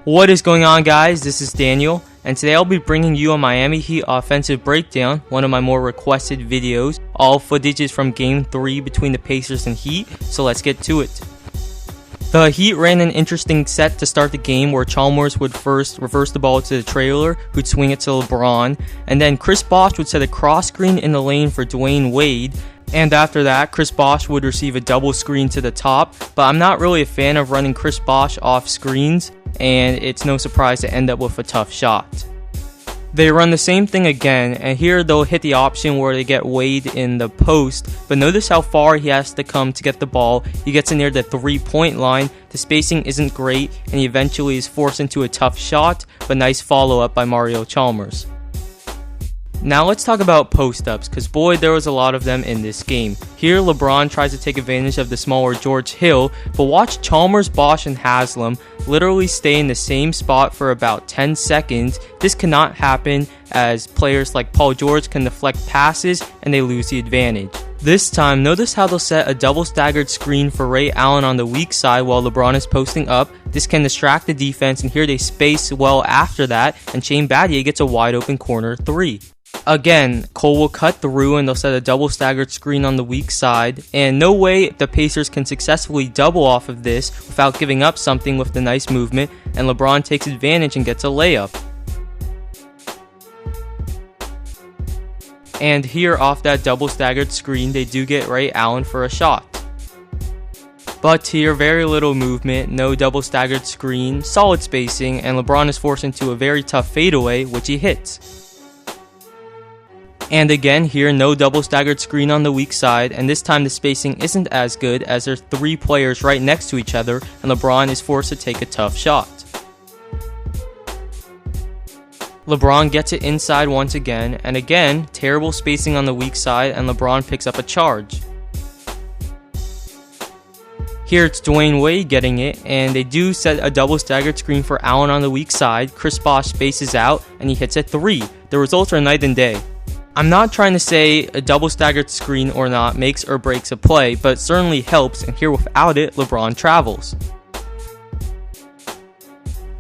What is going on, guys? This is Daniel, and today I'll be bringing you a Miami Heat offensive breakdown, one of my more requested videos. All footage is from Game 3 between the Pacers and Heat, so let's get to it. The Heat ran an interesting set to start the game where Chalmers would first reverse the ball to the trailer, who'd swing it to LeBron, and then Chris Bosh would set a cross screen in the lane for Dwayne Wade. And after that, Chris Bosh would receive a double screen to the top, but I'm not really a fan of running Chris Bosh off screens, and it's no surprise to end up with a tough shot. They run the same thing again, and here they'll hit the option where they get Wade in the post, but notice how far he has to come to get the ball. He gets near the 3-point line, the spacing isn't great, and he eventually is forced into a tough shot, but nice follow-up by Mario Chalmers. Now let's talk about post-ups, because boy, there was a lot of them in this game. Here, LeBron tries to take advantage of the smaller George Hill, but watch Chalmers, Bosh, and Haslam literally stay in the same spot for about 10 seconds. This cannot happen, as players like Paul George can deflect passes and they lose the advantage. This time, notice how they'll set a double staggered screen for Ray Allen on the weak side while LeBron is posting up. This can distract the defense, and here they space well after that, and Shane Battier gets a wide open corner 3. Again, Cole will cut through and they'll set a double staggered screen on the weak side, and no way the Pacers can successfully double off of this without giving up something with the nice movement, and LeBron takes advantage and gets a layup. And here off that double staggered screen, they do get Ray Allen for a shot. But here, very little movement, no double staggered screen, solid spacing, and LeBron is forced into a very tough fadeaway, which he hits. And again, here, no double staggered screen on the weak side, and this time the spacing isn't as good as there's 3 players right next to each other, and LeBron is forced to take a tough shot. LeBron gets it inside once again, and again, terrible spacing on the weak side, and LeBron picks up a charge. Here it's Dwayne Wade getting it, and they do set a double staggered screen for Allen on the weak side. Chris Bosh spaces out, and he hits a 3. The results are night and day. I'm not trying to say a double staggered screen or not makes or breaks a play, but it certainly helps, and here without it, LeBron travels.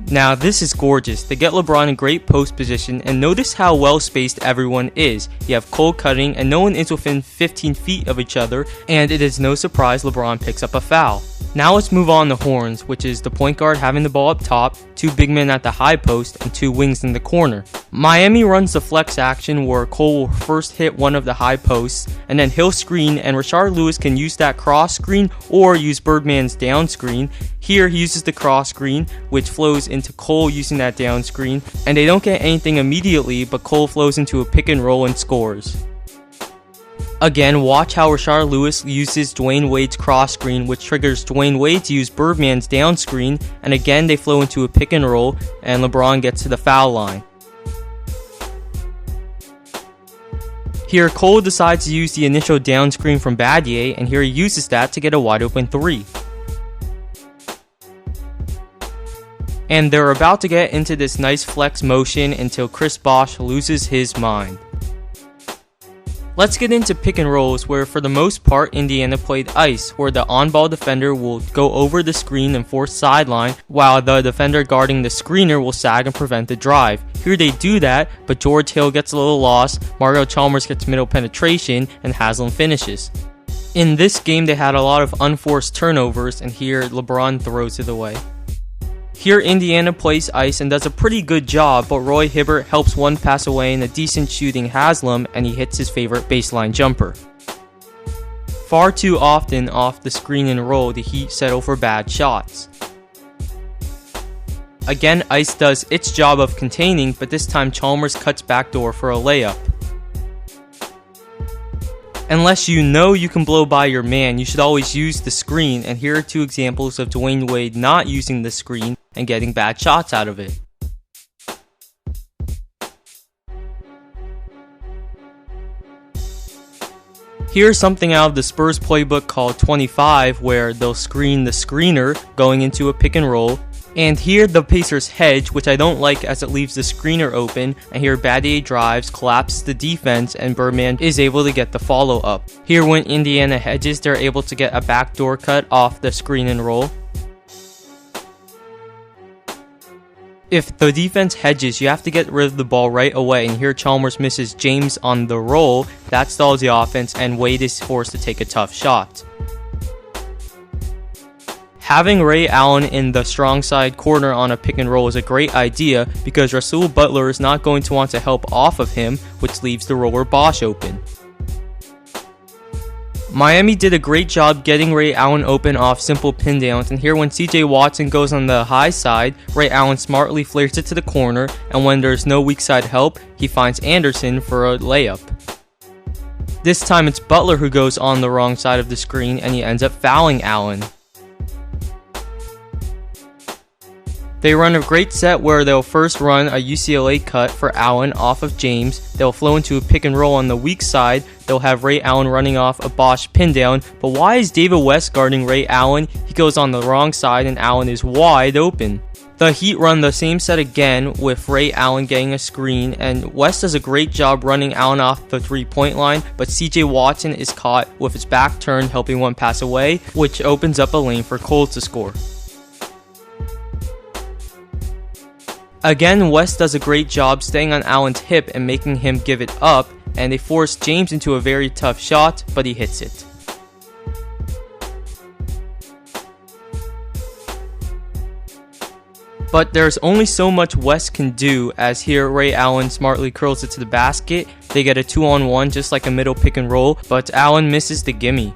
Now this is gorgeous. They get LeBron in great post position, and notice how well spaced everyone is. You have Cole cutting, and no one is within 15 feet of each other, and it is no surprise LeBron picks up a foul. Now let's move on to horns, which is the point guard having the ball up top, 2 big men at the high post, and 2 wings in the corner. Miami runs the flex action where Cole will first hit one of the high posts, and then he'll screen, and Rashard Lewis can use that cross screen or use Birdman's down screen. Here he uses the cross screen, which flows into Cole using that down screen, and they don't get anything immediately, but Cole flows into a pick and roll and scores. Again, watch how Rashard Lewis uses Dwayne Wade's cross screen, which triggers Dwayne Wade to use Birdman's down screen, and again they flow into a pick and roll, and LeBron gets to the foul line. Here, Cole decides to use the initial down screen from Battier, and here he uses that to get a wide open 3. And they're about to get into this nice flex motion until Chris Bosh loses his mind. Let's get into pick and rolls, where for the most part Indiana played ice, where the on-ball defender will go over the screen and force sideline, while the defender guarding the screener will sag and prevent the drive. Here they do that, but George Hill gets a little lost, Mario Chalmers gets middle penetration, and Haslam finishes. In this game they had a lot of unforced turnovers, and here LeBron throws it away. Here Indiana plays ice and does a pretty good job, but Roy Hibbert helps one pass away in a decent shooting Haslam, and he hits his favorite baseline jumper. Far too often off the screen and roll, the Heat settle for bad shots. Again, ice does its job of containing, but this time Chalmers cuts backdoor for a layup. Unless you know you can blow by your man, you should always use the screen, and here are 2 examples of Dwayne Wade not using the screen and getting bad shots out of it. Here's something out of the Spurs playbook called 25, where they'll screen the screener going into a pick and roll. And here the Pacers hedge, which I don't like as it leaves the screener open, and here Battier drives, collapses the defense, and Birdman is able to get the follow up. Here when Indiana hedges, they're able to get a backdoor cut off the screen and roll. If the defense hedges, you have to get rid of the ball right away, and here Chalmers misses James on the roll. That stalls the offense, and Wade is forced to take a tough shot. Having Ray Allen in the strong side corner on a pick and roll is a great idea because Rasul Butler is not going to want to help off of him, which leaves the roller Bosch open. Miami did a great job getting Ray Allen open off simple pin downs, and here when CJ Watson goes on the high side, Ray Allen smartly flares it to the corner, and when there's no weak side help, he finds Anderson for a layup. This time it's Butler who goes on the wrong side of the screen, and he ends up fouling Allen. They run a great set where they'll first run a UCLA cut for Allen off of James. They'll flow into a pick and roll on the weak side. They'll have Ray Allen running off a Bosch pin down. But why is David West guarding Ray Allen? He goes on the wrong side and Allen is wide open. The Heat run the same set again with Ray Allen getting a screen, and West does a great job running Allen off the 3-point line, but CJ Watson is caught with his back turned, helping one pass away, which opens up a lane for Cole to score. Again, West does a great job staying on Allen's hip and making him give it up, and they force James into a very tough shot, but he hits it. But there's only so much West can do, as here Ray Allen smartly curls it to the basket. They get a 2-on-1 just like a middle pick and roll, but Allen misses the gimme.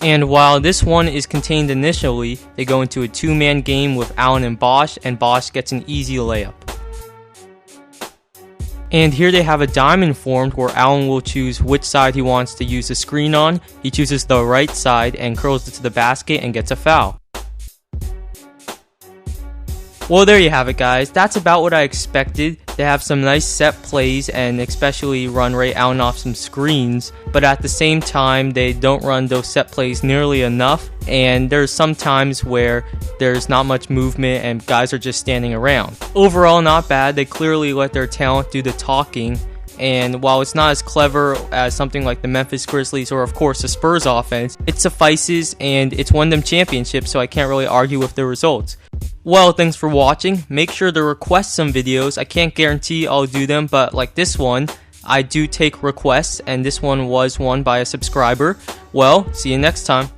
And while this one is contained initially, they go into a two-man game with Allen and Bosch gets an easy layup. And here they have a diamond formed where Allen will choose which side he wants to use the screen on. He chooses the right side and curls it to the basket and gets a foul. Well, there you have it, guys. That's about what I expected. They have some nice set plays and especially run Ray Allen off some screens, but at the same time, they don't run those set plays nearly enough, and there's some times where there's not much movement and guys are just standing around. Overall, not bad. They clearly let their talent do the talking, and while it's not as clever as something like the Memphis Grizzlies or of course the Spurs offense, it suffices and it's won them championships, so I can't really argue with the results. Well, thanks for watching. Make sure to request some videos. I can't guarantee I'll do them, but like this one, I do take requests, and this one was won by a subscriber. Well, see you next time.